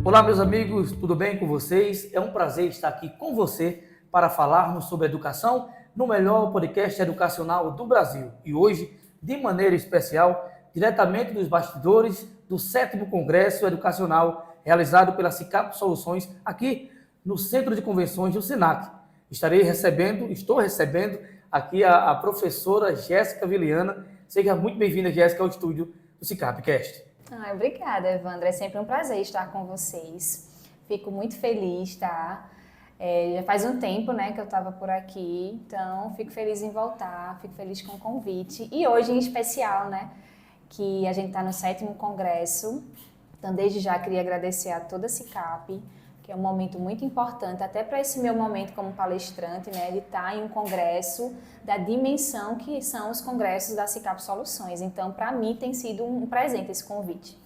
Olá, meus amigos, tudo bem com vocês? É um prazer estar aqui com você para falarmos sobre educação no melhor podcast educacional do Brasil. E hoje, de maneira especial, diretamente dos bastidores do 7º Congresso Educacional realizado pela SICAP Soluções aqui no Centro de Convenções do SENAC. Estou recebendo aqui a professora Jéssica Viliana. Seja muito bem-vinda, Jéssica, ao estúdio do SICAPcast. Obrigada, Evandro. É sempre um prazer estar com vocês. Fico muito feliz, tá? Já faz um tempo, né, que eu estava por aqui, então fico feliz em voltar, fico feliz com o convite. E hoje, em especial, né, que a gente está no 7º Congresso. Então, desde já, queria agradecer a toda a SICAP, que é um momento muito importante, até para esse meu momento como palestrante, né, de estar em um congresso da dimensão que são os congressos da SICAP Soluções. Então, para mim, tem sido um presente esse convite.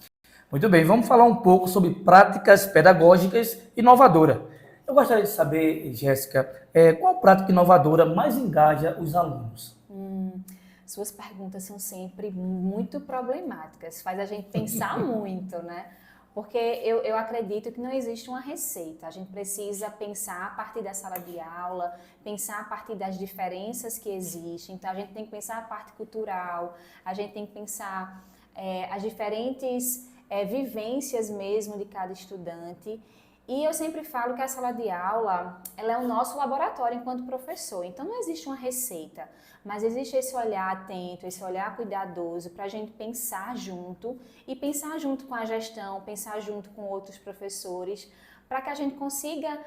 Muito bem, vamos falar um pouco sobre práticas pedagógicas inovadoras. Eu gostaria de saber, Jéssica, qual prática inovadora mais engaja os alunos? Suas perguntas são sempre muito problemáticas, faz a gente pensar muito, né? Porque eu acredito que não existe uma receita. A gente precisa pensar a partir da sala de aula, pensar a partir das diferenças que existem. Então, a gente tem que pensar a parte cultural, a gente tem que pensar as diferentes vivências mesmo de cada estudante. E eu sempre falo que a sala de aula, ela é o nosso laboratório enquanto professor. Então, não existe uma receita, mas existe esse olhar atento, esse olhar cuidadoso para a gente pensar junto e pensar junto com a gestão, pensar junto com outros professores, para que a gente consiga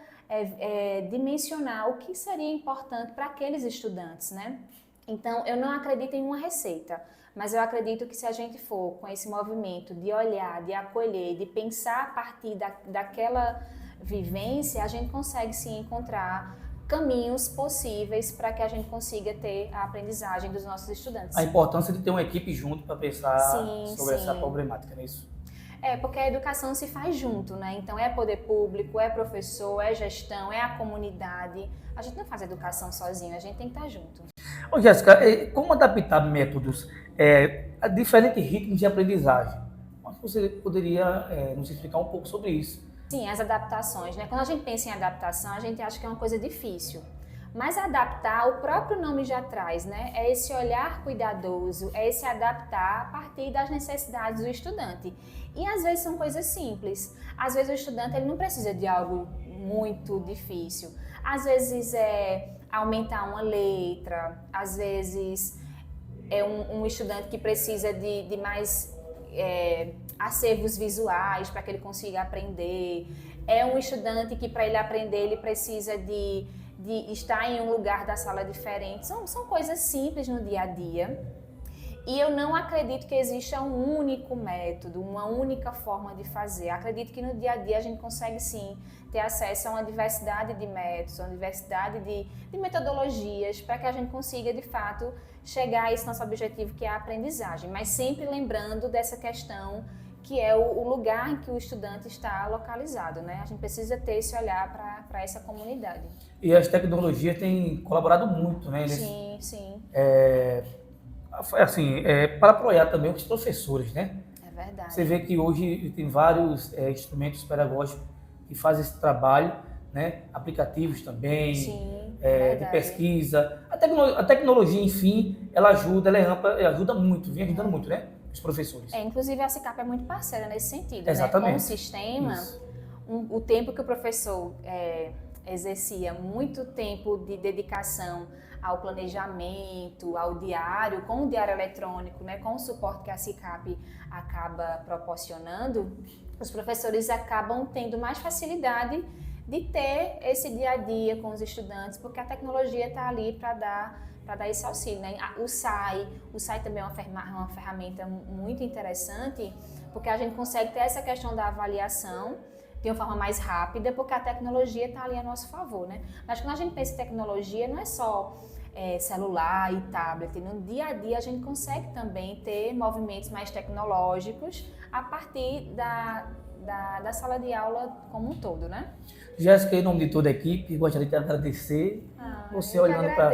dimensionar o que seria importante para aqueles estudantes, né? Então, eu não acredito em uma receita, mas eu acredito que se a gente for com esse movimento de olhar, de acolher, de pensar a partir daquela vivência, a gente consegue sim encontrar caminhos possíveis para que a gente consiga ter a aprendizagem dos nossos estudantes. A importância de ter uma equipe junto para pensar sobre essa problemática, não é isso? Porque a educação se faz junto, né? Então é poder público, é professor, é gestão, é a comunidade. A gente não faz educação sozinho, a gente tem que estar junto. Ô, Jéssica, como adaptar métodos a diferentes ritmos de aprendizagem? Acho que você poderia nos explicar um pouco sobre isso. Sim, as adaptações, né? Quando a gente pensa em adaptação, a gente acha que é uma coisa difícil. Mas adaptar, o próprio nome já traz, né? É esse olhar cuidadoso, é esse adaptar a partir das necessidades do estudante. E às vezes são coisas simples. Às vezes o estudante ele não precisa de algo muito difícil. Às vezes é aumentar uma letra, às vezes é um estudante que precisa de mais acervos visuais para que ele consiga aprender. É um estudante que para ele aprender ele precisa de estar em um lugar da sala diferente. São coisas simples no dia a dia. E eu não acredito que exista um único método, uma única forma de fazer. Acredito que no dia a dia a gente consegue sim ter acesso a uma diversidade de métodos, uma diversidade de metodologias para que a gente consiga de fato chegar a esse nosso objetivo que é a aprendizagem. Mas sempre lembrando dessa questão que é o lugar em que o estudante está localizado, né? A gente precisa ter esse olhar para essa comunidade. E as tecnologias têm colaborado muito, né? Sim, sim. Para apoiar também os professores, né? É verdade. Você vê que hoje tem vários instrumentos pedagógicos que fazem esse trabalho, né? Aplicativos também, Sim, de pesquisa. A tecnologia, enfim, ela ajuda, ela é ampla, ela ajuda muito, vem ajudando muito, né? Os professores. Inclusive a SICAP é muito parceira nesse sentido, exatamente, né? Com o sistema, o tempo que o professor exercia muito tempo de dedicação ao planejamento, ao diário, com o diário eletrônico, né? Com o suporte que a SICAP acaba proporcionando, os professores acabam tendo mais facilidade de ter esse dia a dia com os estudantes, porque a tecnologia está ali para dar esse auxílio, né? O SAI também é uma ferramenta muito interessante, porque a gente consegue ter essa questão da avaliação de uma forma mais rápida, porque a tecnologia está ali a nosso favor, né? Mas quando a gente pensa em tecnologia, não é só celular e tablet. No dia a dia a gente consegue também ter movimentos mais tecnológicos a partir da sala de aula como um todo, né? Jéssica, em nome de toda a equipe, gostaria de agradecer você olhando para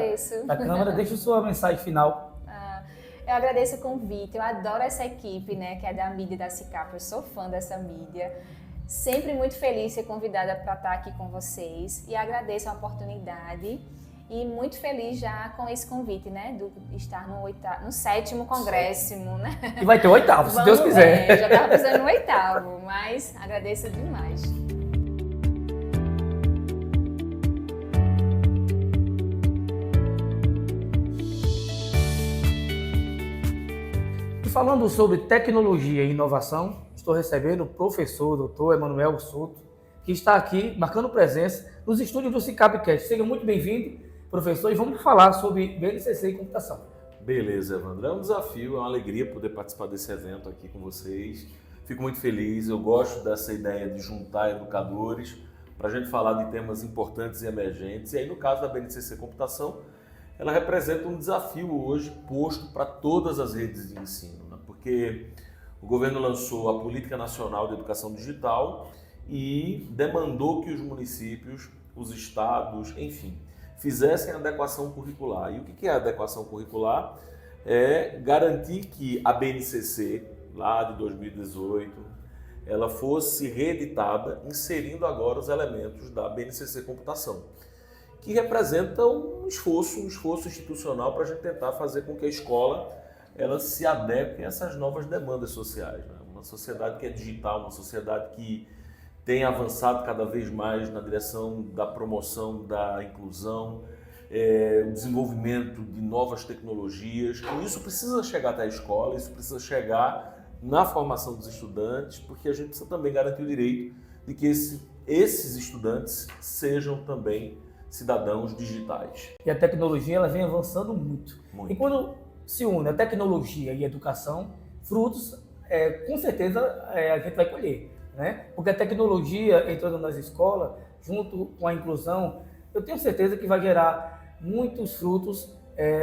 a câmera. Deixa a sua mensagem final. Eu agradeço o convite, eu adoro essa equipe, né, que é da mídia da SICAP, eu sou fã dessa mídia. Sempre muito feliz de ser convidada para estar aqui com vocês e agradeço a oportunidade e muito feliz já com esse convite, né, de estar no 7º congresso, né? E vai ter o 8º, se Deus quiser. Já estava pensando no 8º, mas agradeço demais. E falando sobre tecnologia e inovação, estou recebendo o professor Dr. Emanuel Souto, que está aqui marcando presença nos estúdios do SICABcast. Seja muito bem-vindo, professor, e vamos falar sobre BNCC e computação. Beleza, Evandro. É um desafio, é uma alegria poder participar desse evento aqui com vocês. Fico muito feliz, eu gosto dessa ideia de juntar educadores para a gente falar de temas importantes e emergentes. E aí, no caso da BNCC Computação, ela representa um desafio hoje posto para todas as redes de ensino, né? Porque o governo lançou a Política Nacional de Educação Digital e demandou que os municípios, os estados, enfim, fizessem a adequação curricular. E o que é a adequação curricular? É garantir que a BNCC, lá de 2018, ela fosse reeditada, inserindo agora os elementos da BNCC Computação, que representa um esforço institucional para a gente tentar fazer com que a escola ela se adeque a essas novas demandas sociais, né? Uma sociedade que é digital, uma sociedade que tem avançado cada vez mais na direção da promoção da inclusão, o desenvolvimento de novas tecnologias. E isso precisa chegar até a escola, isso precisa chegar na formação dos estudantes, porque a gente precisa também garantir o direito de que esses estudantes sejam também cidadãos digitais. E a tecnologia ela vem avançando muito. E quando se une a tecnologia e a educação, frutos, com certeza, a gente vai colher, né? Porque a tecnologia entrando nas escolas, junto com a inclusão, eu tenho certeza que vai gerar muitos frutos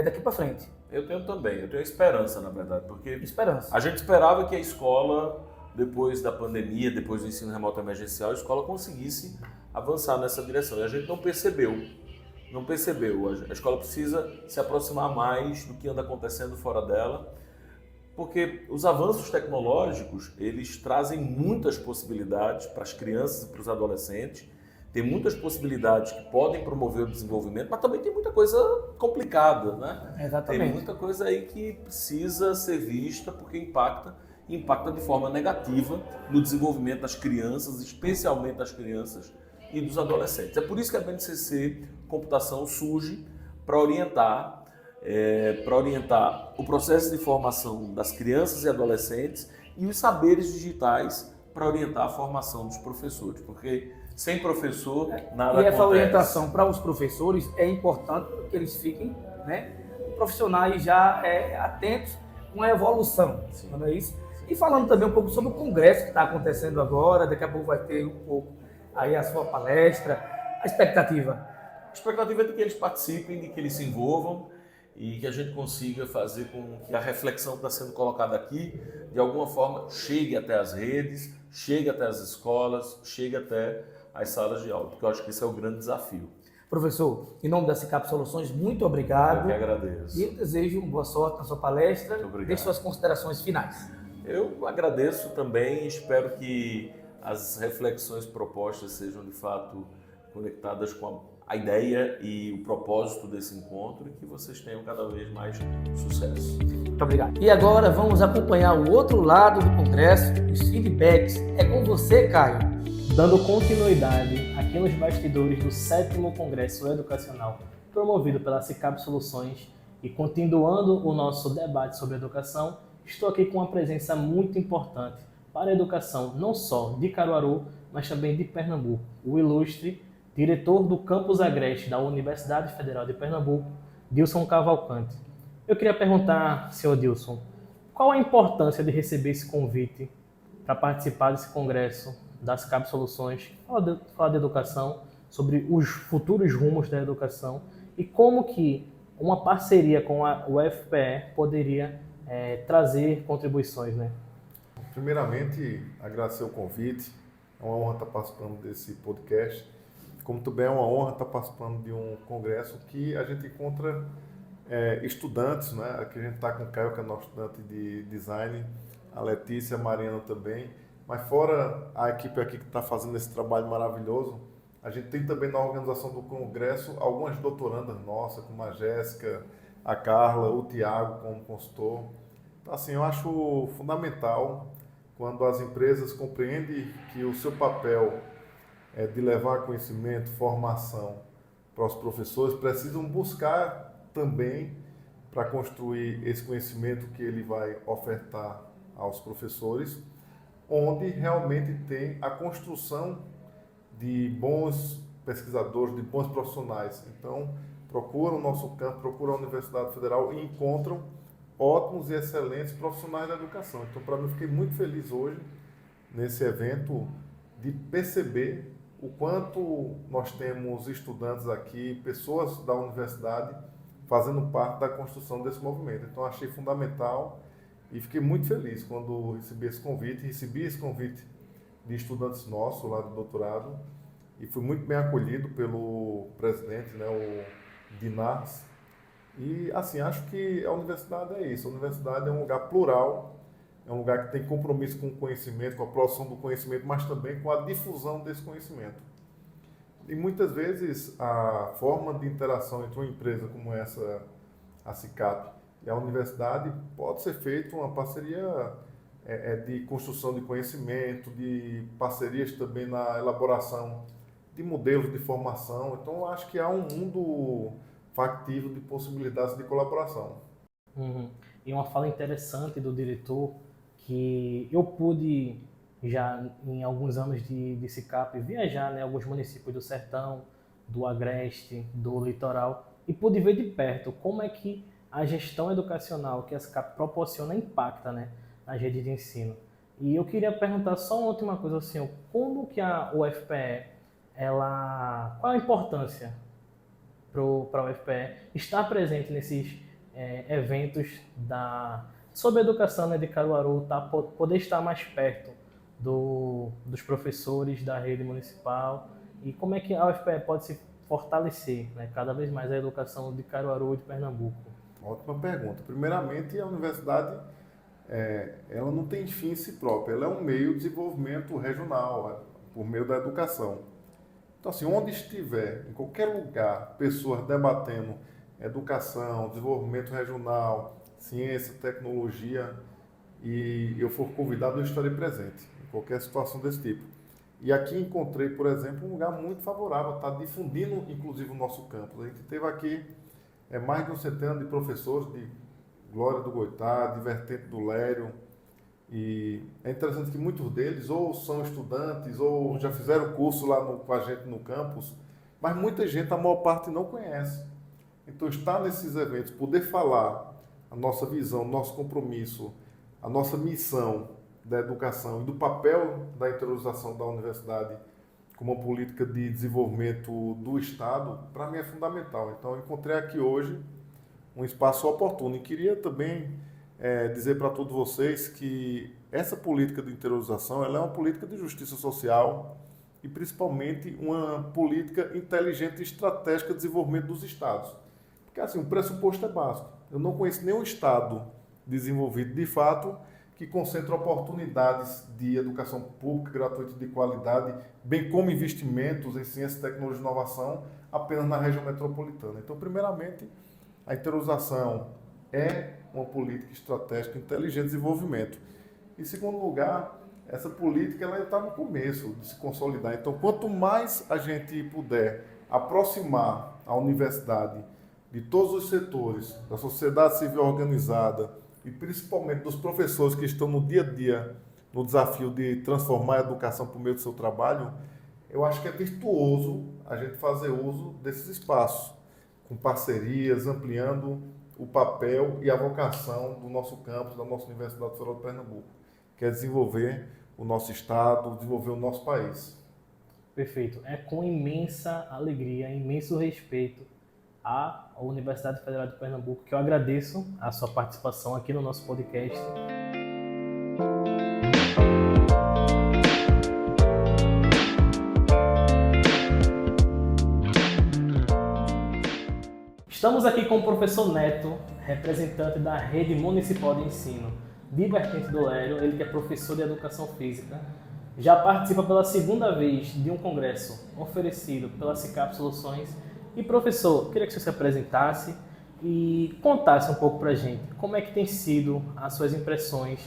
daqui para frente. Eu tenho também, eu tenho esperança, na verdade, porque esperança. A gente esperava que a escola, depois da pandemia, depois do ensino remoto emergencial, a escola conseguisse avançar nessa direção. E a gente não percebeu. A escola precisa se aproximar mais do que anda acontecendo fora dela, porque os avanços tecnológicos, eles trazem muitas possibilidades para as crianças e para os adolescentes, tem muitas possibilidades que podem promover o desenvolvimento, mas também tem muita coisa complicada, né? Exatamente. Tem muita coisa aí que precisa ser vista porque impacta de forma negativa no desenvolvimento das crianças, especialmente das crianças e dos adolescentes. É por isso que a BNCC Computação surge para orientar o processo de formação das crianças e adolescentes e os saberes digitais para orientar a formação dos professores, porque sem professor nada acontece. E essa orientação para os professores é importante que eles fiquem, né, profissionais já atentos com a evolução, Sim. Não é isso? Sim. E falando também um pouco sobre o congresso que está acontecendo agora, daqui a pouco vai ter um pouco aí a sua palestra, a expectativa? A expectativa é de que eles participem, de que eles se envolvam e que a gente consiga fazer com que a reflexão que está sendo colocada aqui, de alguma forma, chegue até as redes, chegue até as escolas, chegue até as salas de aula, porque eu acho que esse é o grande desafio. Professor, em nome da SICAP Soluções, muito obrigado. Eu que agradeço. E eu desejo boa sorte na sua palestra. Muito obrigado. Deixe suas considerações finais. Eu agradeço também, espero que as reflexões propostas sejam de fato conectadas com a ideia e o propósito desse encontro e que vocês tenham cada vez mais sucesso. Muito obrigado. E agora vamos acompanhar o outro lado do congresso, os feedbacks. É com você, Caio. Dando continuidade aqui nos bastidores do 7º Congresso Educacional promovido pela SICAP Soluções e continuando o nosso debate sobre educação, estou aqui com uma presença muito importante para a educação não só de Caruaru, mas também de Pernambuco, o ilustre diretor do Campus Agreste da Universidade Federal de Pernambuco, Dilson Cavalcante. Eu queria perguntar, senhor Dilson, qual a importância de receber esse convite para participar desse congresso das SICAP Soluções, falar de educação, sobre os futuros rumos da educação e como que uma parceria com a UFPE poderia trazer contribuições, né? Primeiramente, agradecer o convite. É uma honra estar participando desse podcast. Como também é uma honra estar participando de um congresso que a gente encontra estudantes, né? Aqui a gente está com o Caio, que é nosso estudante de design, a Letícia, a Mariana também, mas fora a equipe aqui que está fazendo esse trabalho maravilhoso, a gente tem também na organização do congresso algumas doutorandas nossas, como a Jéssica, a Carla, o Tiago como consultor. Então, assim, eu acho fundamental quando as empresas compreendem que o seu papel é de levar conhecimento, formação para os professores, precisam buscar também para construir esse conhecimento que ele vai ofertar aos professores, onde realmente tem a construção de bons pesquisadores, de bons profissionais. Então, procuram o nosso campo, procuram a Universidade Federal e encontram ótimos e excelentes profissionais da educação. Então, para mim, eu fiquei muito feliz hoje, nesse evento, de perceber o quanto nós temos estudantes aqui, pessoas da universidade, fazendo parte da construção desse movimento. Então, achei fundamental e fiquei muito feliz quando recebi esse convite de estudantes nossos lá do doutorado, e fui muito bem acolhido pelo presidente, né, o Dinars. E, assim, acho que a universidade é isso. A universidade é um lugar plural, é um lugar que tem compromisso com o conhecimento, com a produção do conhecimento, mas também com a difusão desse conhecimento. E muitas vezes a forma de interação entre uma empresa como essa, a SICAP, e a universidade pode ser feita uma parceria de construção de conhecimento, de parcerias também na elaboração de modelos de formação. Então, eu acho que há um mundo factível de possibilidades de colaboração. Uhum. E uma fala interessante do diretor, que eu pude já em alguns anos de SICAP viajar, né, alguns municípios do Sertão, do Agreste, do Litoral, e pude ver de perto como é que a gestão educacional que a SICAP proporciona impacta, né, na rede de ensino. E eu queria perguntar só uma última coisa, assim, como que a UFPE, qual a importância para a UFPE estar presente nesses eventos sobre a educação, né, de Caruaru, poder estar mais perto dos professores da rede municipal, e como é que a UFPE pode se fortalecer, né, cada vez mais a educação de Caruaru e de Pernambuco? Ótima pergunta. Primeiramente, a universidade ela não tem fim em si própria, ela é um meio de desenvolvimento regional, por meio da educação. Então, assim, onde estiver, em qualquer lugar, pessoas debatendo educação, desenvolvimento regional, ciência, tecnologia, e eu for convidado, eu estarei presente em qualquer situação desse tipo. E aqui encontrei, por exemplo, um lugar muito favorável, está difundindo, inclusive, o nosso campus. A gente teve aqui mais de um centenário de professores de Glória do Goitá, de Vertente do Lério, e é interessante que muitos deles ou são estudantes ou já fizeram curso lá com a gente no campus, mas muita gente, a maior parte, não conhece. Então, estar nesses eventos, poder falar a nossa visão, nosso compromisso, a nossa missão da educação e do papel da interiorização da universidade como uma política de desenvolvimento do Estado, para mim é fundamental. Então, eu encontrei aqui hoje um espaço oportuno e queria também dizer para todos vocês que essa política de interiorização ela é uma política de justiça social e principalmente uma política inteligente e estratégica de desenvolvimento dos estados. Porque assim, o pressuposto é básico. Eu não conheço nenhum estado desenvolvido de fato que concentra oportunidades de educação pública, gratuita e de qualidade, bem como investimentos em ciência, tecnologia e inovação apenas na região metropolitana. Então, primeiramente, a interiorização é uma política estratégica inteligente de desenvolvimento. Em segundo lugar, essa política ela está no começo de se consolidar. Então, quanto mais a gente puder aproximar a universidade de todos os setores, da sociedade civil organizada e principalmente dos professores que estão no dia a dia no desafio de transformar a educação por meio do seu trabalho, eu acho que é virtuoso a gente fazer uso desses espaços, com parcerias, ampliando o papel e a vocação do nosso campus, da nossa Universidade Federal de Pernambuco, que é desenvolver o nosso estado, desenvolver o nosso país. Perfeito. É com imensa alegria, imenso respeito à Universidade Federal de Pernambuco que eu agradeço a sua participação aqui no nosso podcast. Estamos aqui com o professor Neto, representante da Rede Municipal de Ensino. de Vertente do Lélio, ele que é professor de Educação Física, já participa pela segunda vez de um congresso oferecido pela SICAP Soluções. E professor, queria que você se apresentasse e contasse um pouco para a gente como é que tem sido as suas impressões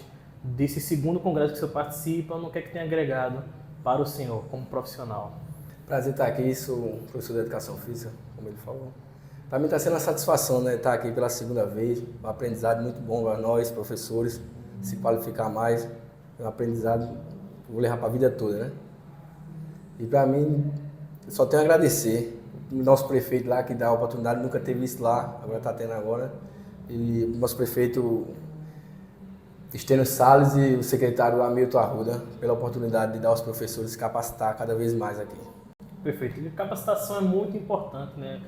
desse segundo congresso que o senhor participa, no que é que tem agregado para o senhor como profissional. Prazer estar aqui, sou professor de Educação Física, como ele falou. Para mim está sendo uma satisfação, né, estar aqui pela segunda vez, um aprendizado muito bom para nós, professores, se qualificar mais, é um aprendizado que vou levar para a vida toda, né? E para mim, só tenho a agradecer o nosso prefeito lá, que dá a oportunidade, nunca teve isso lá, agora está tendo agora, e o nosso prefeito Estênio Salles e o secretário Hamilton Arruda, pela oportunidade de dar aos professores se capacitar cada vez mais aqui. Perfeito. E a capacitação é muito importante, né?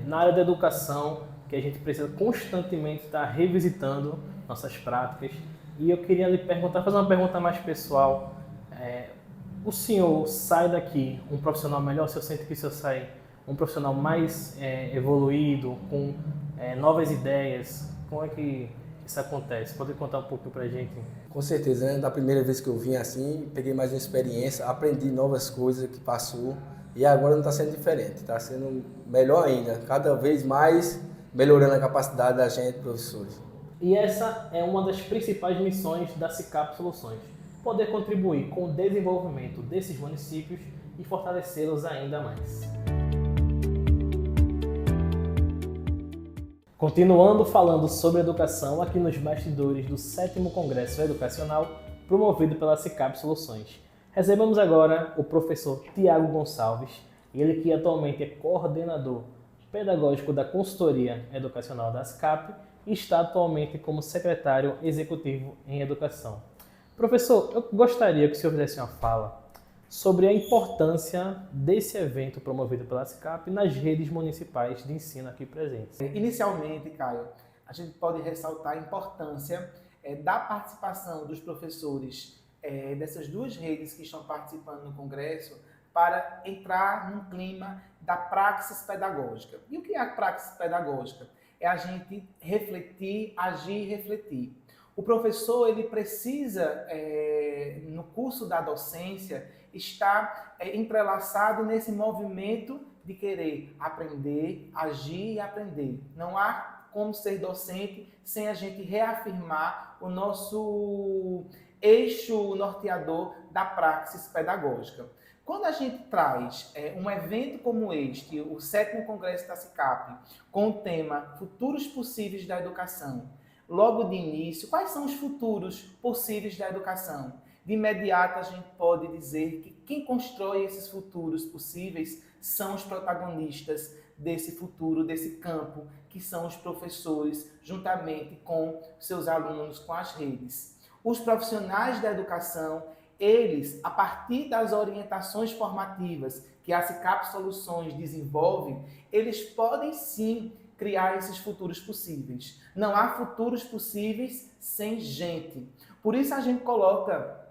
Na área da educação, que a gente precisa constantemente estar revisitando nossas práticas. E eu queria lhe perguntar, fazer uma pergunta mais pessoal. O senhor sai daqui um profissional melhor? O senhor sente que o senhor sai um profissional mais evoluído, com novas ideias? Como é que isso acontece? Pode contar um pouquinho pra gente? Com certeza, né? Da primeira vez que eu vim assim, peguei mais uma experiência, aprendi novas coisas que passou e agora não está sendo diferente, está sendo melhor ainda, cada vez mais melhorando a capacidade da gente, professores. E essa é uma das principais missões da SICAP Soluções, poder contribuir com o desenvolvimento desses municípios e fortalecê-los ainda mais. Continuando falando sobre educação aqui nos bastidores do 7º Congresso Educacional promovido pela SICAP Soluções. Recebemos agora o professor Tiago Gonçalves, ele que atualmente é coordenador pedagógico da consultoria educacional da SICAP e está atualmente como secretário executivo em educação. Professor, eu gostaria que o senhor fizesse uma fala sobre a importância desse evento promovido pela SICAP nas redes municipais de ensino aqui presentes. Inicialmente, Caio, a gente pode ressaltar a importância da participação dos professores dessas duas redes que estão participando no Congresso para entrar num clima da praxis pedagógica. E o que é a praxis pedagógica? É a gente refletir, agir e refletir. O professor ele precisa, no curso da docência, estar entrelaçado nesse movimento de querer aprender, agir e aprender. Não há como ser docente sem a gente reafirmar o nosso eixo norteador da praxis pedagógica. Quando a gente traz um evento como este, o 7º Congresso da SICAP, com o tema Futuros Possíveis da Educação, logo de início, quais são os futuros possíveis da educação? De imediato, a gente pode dizer que quem constrói esses futuros possíveis são os protagonistas desse futuro, desse campo, que são os professores, juntamente com seus alunos, com as redes. Os profissionais da educação, eles, a partir das orientações formativas que a SICAP Soluções desenvolve, eles podem sim criar esses futuros possíveis. Não há futuros possíveis sem gente. Por isso a gente coloca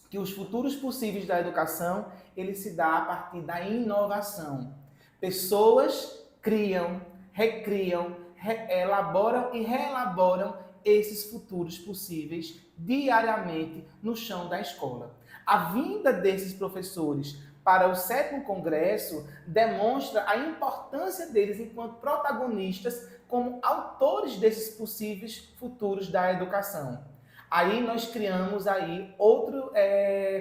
que os futuros possíveis da educação, ele se dá a partir da inovação. Pessoas criam, recriam, elaboram e reelaboram esses futuros possíveis diariamente no chão da escola. A vinda desses professores para o 7º Congresso demonstra a importância deles enquanto protagonistas como autores desses possíveis futuros da educação. Aí nós criamos aí outro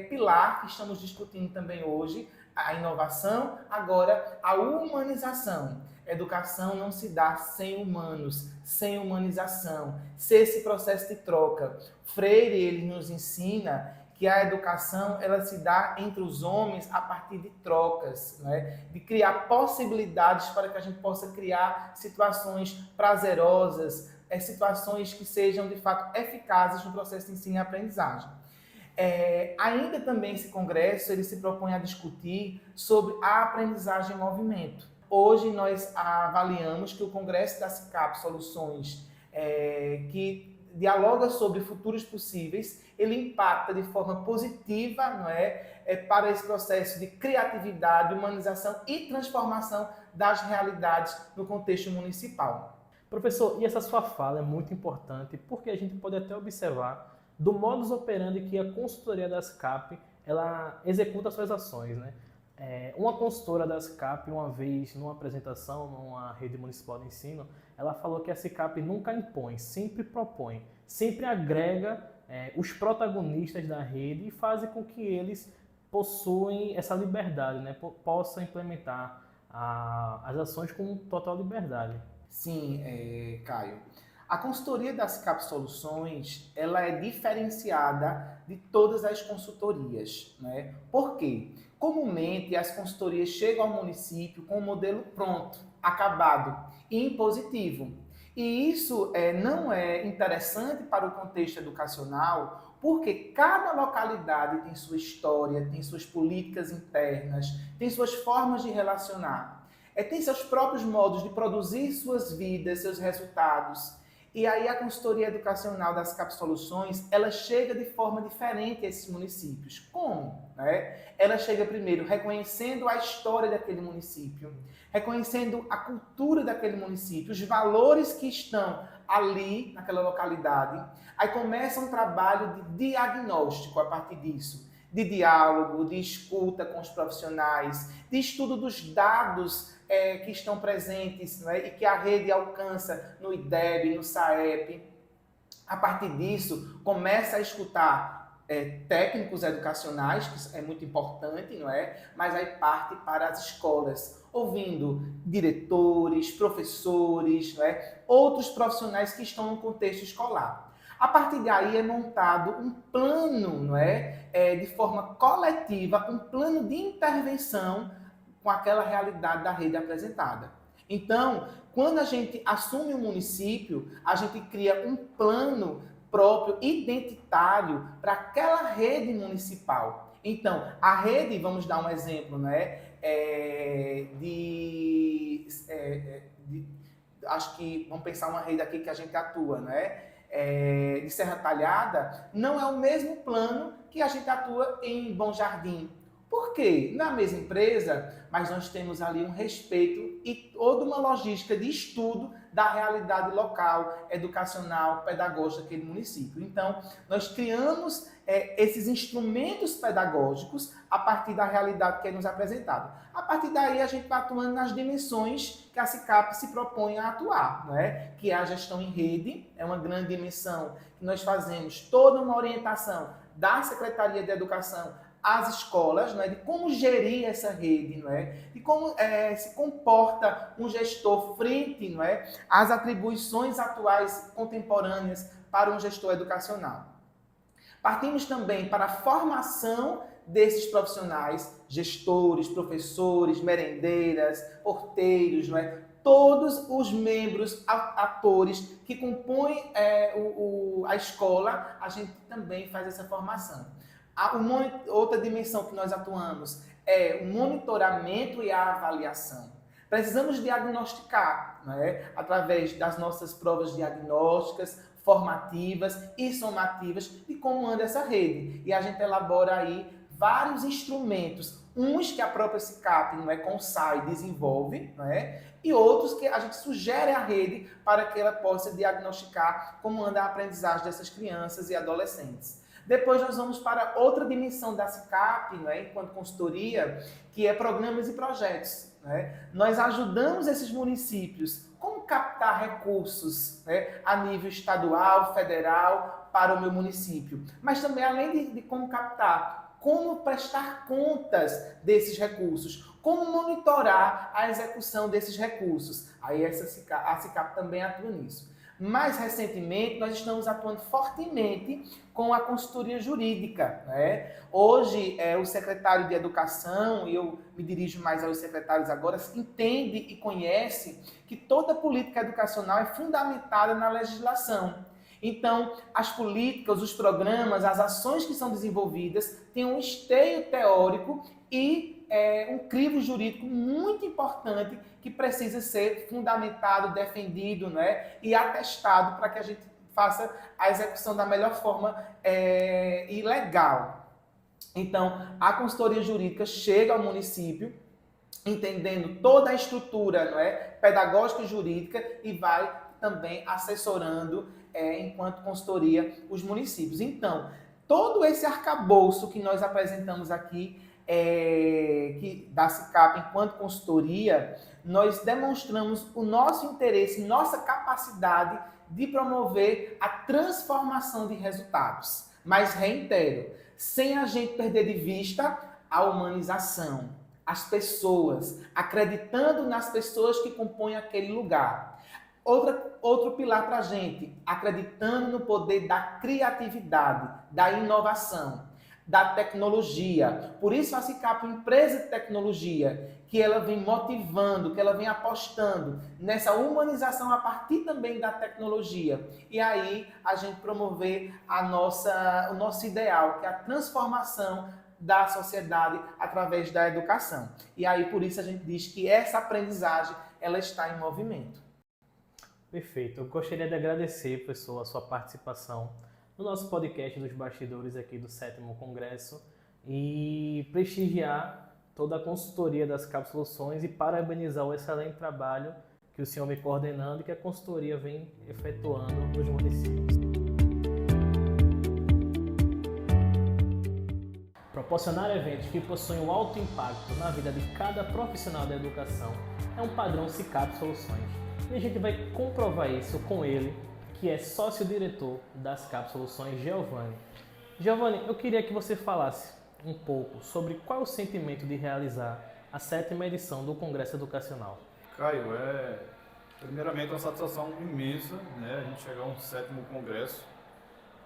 pilar que estamos discutindo também hoje, a inovação, agora a humanização. Educação não se dá sem humanos, sem humanização, sem esse processo de troca. Freire, ele nos ensina que a educação ela se dá entre os homens a partir de trocas, né? De criar possibilidades para que a gente possa criar situações prazerosas, situações que sejam de fato eficazes no processo de ensino e aprendizagem. Ainda também esse congresso ele se propõe a discutir sobre a aprendizagem em movimento. Hoje nós avaliamos que o Congresso da SICAP Soluções, que dialoga sobre futuros possíveis, ele impacta de forma positiva, não para esse processo de criatividade, humanização e transformação das realidades no contexto municipal. Professor, e essa sua fala é muito importante porque a gente pode até observar do modus operandi que a consultoria da SCAP ela executa suas ações, né? Uma consultora da SCAP, uma vez, numa apresentação numa rede municipal de ensino, ela falou que a SCAP nunca impõe, sempre propõe, sempre agrega os protagonistas da rede e faz com que eles possuem essa liberdade, né? Possam implementar as ações com total liberdade. Sim, Caio. A consultoria das SCAP Soluções, ela é diferenciada de todas as consultorias, né? Por quê? Comumente, as consultorias chegam ao município com um modelo pronto, acabado e impositivo. E isso não é interessante para o contexto educacional, porque cada localidade tem sua história, tem suas políticas internas, tem suas formas de relacionar, tem seus próprios modos de produzir suas vidas, seus resultados. E aí a consultoria educacional das SCAP Soluções, ela chega de forma diferente a esses municípios. Como? Ela chega primeiro reconhecendo a história daquele município, reconhecendo a cultura daquele município, os valores que estão ali naquela localidade. Aí começa um trabalho de diagnóstico a partir disso, de diálogo, de escuta com os profissionais, de estudo dos dados que estão presentes, e que a rede alcança no IDEB, no SAEP. A partir disso, começa a escutar técnicos educacionais, que é muito importante, mas aí parte para as escolas, ouvindo diretores, professores, outros profissionais que estão no contexto escolar. A partir daí é montado um plano, de forma coletiva, um plano de intervenção com aquela realidade da rede apresentada. Então, quando a gente assume o município, a gente cria um plano próprio, identitário, para aquela rede municipal. Então, a rede, vamos dar um exemplo, acho que, vamos pensar uma rede aqui que a gente atua, de Serra Talhada, não é o mesmo plano que a gente atua em Bom Jardim. Por quê? Na mesma empresa, mas nós temos ali um respeito e toda uma logística de estudo da realidade local, educacional, pedagógica daquele município. Então, nós criamos esses instrumentos pedagógicos a partir da realidade que é nos apresentada. A partir daí, a gente vai atuando nas dimensões que a SCAP se propõe a atuar, que é a gestão em rede, é uma grande dimensão que nós fazemos toda uma orientação da Secretaria de Educação às escolas, de como gerir essa rede, de como se comporta um gestor frente às atribuições atuais contemporâneas para um gestor educacional. Partimos também para a formação desses profissionais, gestores, professores, merendeiras, porteiros, todos os membros, atores que compõem a escola, a gente também faz essa formação. Outra dimensão que nós atuamos é o monitoramento e a avaliação. Precisamos diagnosticar, através das nossas provas diagnósticas, formativas e somativas, de como anda essa rede. E a gente elabora aí vários instrumentos, uns que a própria SCAP, com o SAI, desenvolve, e outros que a gente sugere à rede para que ela possa diagnosticar como anda a aprendizagem dessas crianças e adolescentes. Depois nós vamos para outra dimensão da SCAP, enquanto consultoria, que é programas e projetos. Nós ajudamos esses municípios como captar recursos a nível estadual, federal, para o meu município. Mas também, além de como captar, como prestar contas desses recursos, como monitorar a execução desses recursos. Aí a SCAP também atua nisso. Mais recentemente, nós estamos atuando fortemente com a consultoria jurídica. Hoje, o secretário de Educação, e eu me dirijo mais aos secretários agora, entende e conhece que toda política educacional é fundamentada na legislação. Então, as políticas, os programas, as ações que são desenvolvidas têm um esteio teórico e um crivo jurídico muito importante que precisa ser fundamentado, defendido, e atestado para que a gente faça a execução da melhor forma e legal. Então, a consultoria jurídica chega ao município entendendo toda a estrutura pedagógica e jurídica e vai também assessorando, enquanto consultoria, os municípios. Então, todo esse arcabouço que nós apresentamos aqui, que da SICAP enquanto consultoria, nós demonstramos o nosso interesse, nossa capacidade de promover a transformação de resultados. Mas reitero, sem a gente perder de vista a humanização, as pessoas, acreditando nas pessoas que compõem aquele lugar. Outro pilar para a gente, acreditando no poder da criatividade, da inovação, da tecnologia. Por isso a SICAP é uma empresa de tecnologia, que ela vem motivando, que ela vem apostando nessa humanização a partir também da tecnologia. E aí a gente promover o nosso ideal, que é a transformação da sociedade através da educação. E aí por isso a gente diz que essa aprendizagem ela está em movimento. Perfeito. Eu gostaria de agradecer, professor, a sua participação no nosso podcast dos bastidores aqui do 7º Congresso e prestigiar toda a consultoria das SICAP Soluções e parabenizar o excelente trabalho que o senhor vem coordenando e que a consultoria vem efetuando nos municípios. Proporcionar eventos que possuem um alto impacto na vida de cada profissional da educação é um padrão SICAP Soluções. E a gente vai comprovar isso com ele, que é sócio-diretor das SICAP Soluções, Giovanni. Giovanni, eu queria que você falasse um pouco sobre qual é o sentimento de realizar a 7ª edição do Congresso Educacional. Caio, primeiramente uma satisfação imensa, né? A gente chegar a um 7º Congresso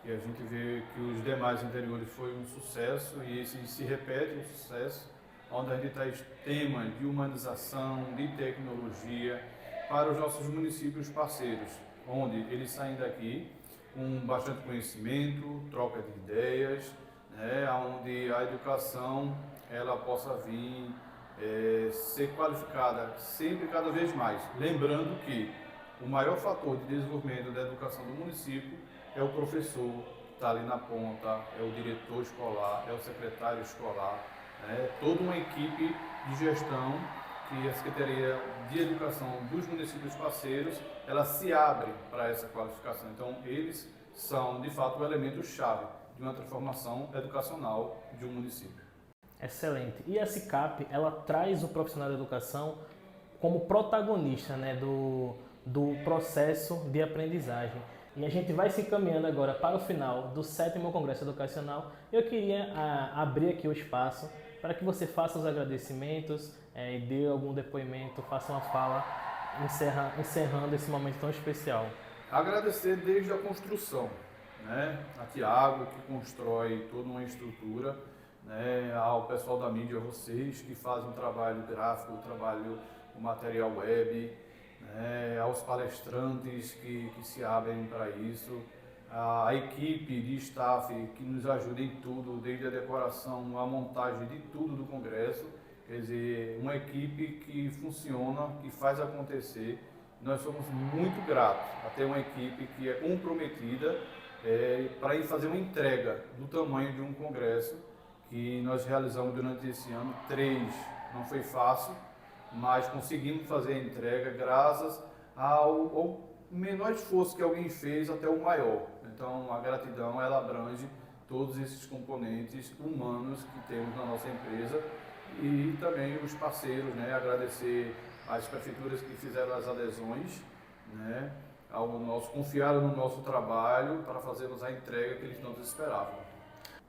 e a gente vê que os demais anteriores foi um sucesso e esse se repete um sucesso, onde a gente traz temas de humanização, de tecnologia para os nossos municípios parceiros, onde eles saem daqui com bastante conhecimento, troca de ideias, né, onde a educação ela possa vir ser qualificada sempre cada vez mais. Lembrando que o maior fator de desenvolvimento da educação do município é o professor que está ali na ponta, é o diretor escolar, é o secretário escolar, né, toda uma equipe de gestão que a Secretaria de Educação dos municípios parceiros, ela se abre para essa qualificação. Então, eles são, de fato, o elemento-chave de uma transformação educacional de um município. Excelente. E a SICAP, ela traz o profissional da educação como protagonista, né, do processo de aprendizagem. E a gente vai se encaminhando agora para o final do 7º Congresso Educacional. Eu queria abrir aqui o espaço para que você faça os agradecimentos e dê algum depoimento, faça uma fala, encerrando esse momento tão especial. Agradecer desde a construção, né? A Tiago, que constrói toda uma estrutura, né? Ao pessoal da mídia, vocês que fazem um trabalho gráfico, trabalho com material web, né? Aos palestrantes que se abrem para isso, a equipe de staff que nos ajuda em tudo, desde a decoração, a montagem de tudo do Congresso. Quer dizer, uma equipe que funciona, que faz acontecer. Nós somos muito gratos a ter uma equipe que é comprometida para ir fazer uma entrega do tamanho de um congresso que nós realizamos durante esse ano. 3 não foi fácil, mas conseguimos fazer a entrega graças ao menor esforço que alguém fez até o maior. Então, a gratidão, ela abrange todos esses componentes humanos que temos na nossa empresa e também os parceiros, né? Agradecer às prefeituras que fizeram as adesões, né? Confiaram no nosso trabalho para fazermos a entrega que eles não esperavam.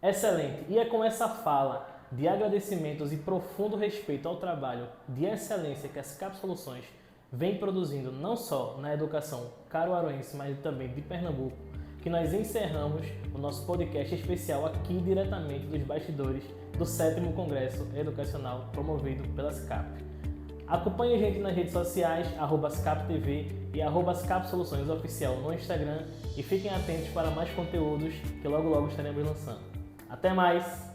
Excelente! E é com essa fala de agradecimentos e profundo respeito ao trabalho de excelência que a SICAP Soluções vem produzindo não só na educação caruaruense, mas também de Pernambuco, que nós encerramos o nosso podcast especial aqui diretamente dos bastidores do 7º Congresso Educacional promovido pela SICAP. Acompanhe a gente nas redes sociais, @SICAPTV e @SICAP Soluções Oficial no Instagram e fiquem atentos para mais conteúdos que logo estaremos lançando. Até mais!